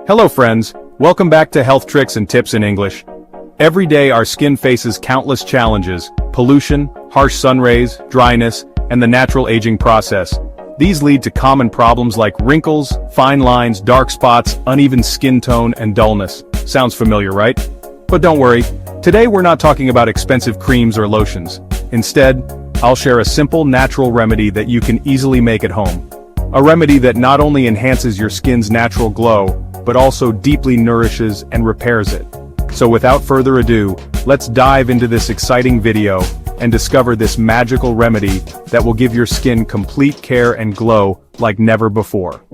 Hello friends, welcome back to Health Tricks and Tips in English. Every day our skin faces countless challenges: pollution, harsh sun rays, dryness, and the natural aging process. These lead to common problems like wrinkles, fine lines, dark spots, uneven skin tone, and dullness. Sounds familiar, right? But don't worry, today we're not talking about expensive creams or lotions. Instead, I'll share a simple natural remedy that you can easily make at home. A remedy that not only enhances your skin's natural glow, but also deeply nourishes and repairs it. So without further ado, let's dive into this exciting video and discover this magical remedy that will give your skin complete care and glow like never before.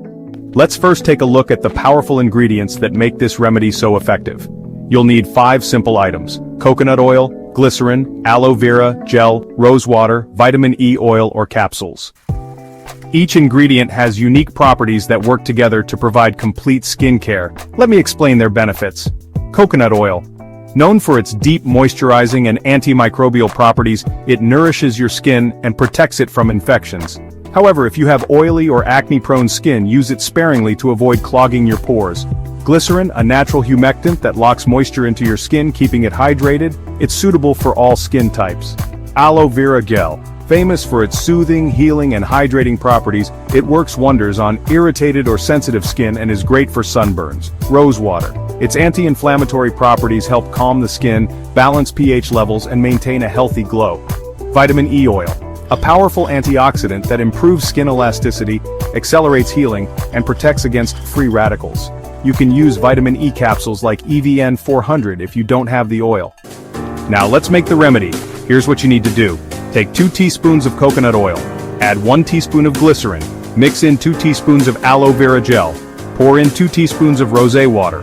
Let's first take a look at the powerful ingredients that make this remedy so effective. You'll need 5 simple items: coconut oil, glycerin, aloe vera, gel, rose water, vitamin E oil or capsules. Each ingredient has unique properties that work together to provide complete skin care. Let me explain their benefits. Coconut oil. Known for its deep moisturizing and antimicrobial properties, it nourishes your skin and protects it from infections. However, if you have oily or acne-prone skin, use it sparingly to avoid clogging your pores. Glycerin, a natural humectant that locks moisture into your skin, keeping it hydrated. It's suitable for all skin types. Aloe vera gel. Famous for its soothing, healing, and hydrating properties, it works wonders on irritated or sensitive skin and is great for sunburns. Rose water. Its anti-inflammatory properties help calm the skin, balance pH levels, and maintain a healthy glow. Vitamin E oil. A powerful antioxidant that improves skin elasticity, accelerates healing, and protects against free radicals. You can use vitamin E capsules like EVN 400 if you don't have the oil. Now let's make the remedy. Here's what you need to do. Take 2 teaspoons of coconut oil, add 1 teaspoon of glycerin, mix in 2 teaspoons of aloe vera gel, pour in 2 teaspoons of rosé water.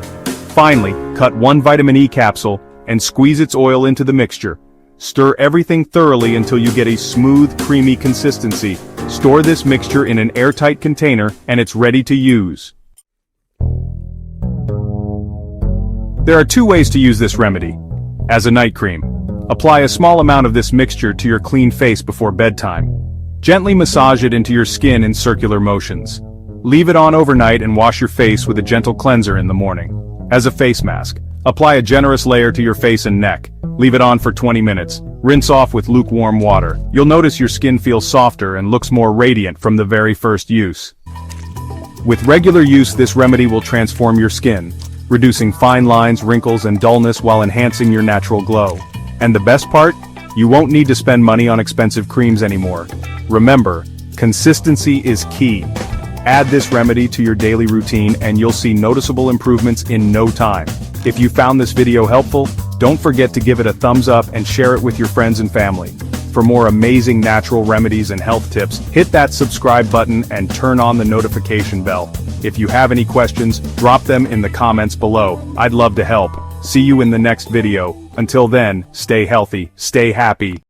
Finally, cut 1 vitamin E capsule and squeeze its oil into the mixture. Stir everything thoroughly until you get a smooth, creamy consistency. Store this mixture in an airtight container and it's ready to use. There are 2 ways to use this remedy. As a night cream. Apply a small amount of this mixture to your clean face before bedtime. Gently massage it into your skin in circular motions. Leave it on overnight and wash your face with a gentle cleanser in the morning. As a face mask, apply a generous layer to your face and neck. Leave it on for 20 minutes. Rinse off with lukewarm water. You'll notice your skin feels softer and looks more radiant from the very first use. With regular use, this remedy will transform your skin, reducing fine lines, wrinkles, and dullness while enhancing your natural glow. And the best part? You won't need to spend money on expensive creams anymore. Remember, consistency is key. Add this remedy to your daily routine and you'll see noticeable improvements in no time. If you found this video helpful, don't forget to give it a thumbs up and share it with your friends and family. For more amazing natural remedies and health tips, hit that subscribe button and turn on the notification bell. If you have any questions, drop them in the comments below. I'd love to help. See you in the next video. Until then, stay healthy, stay happy.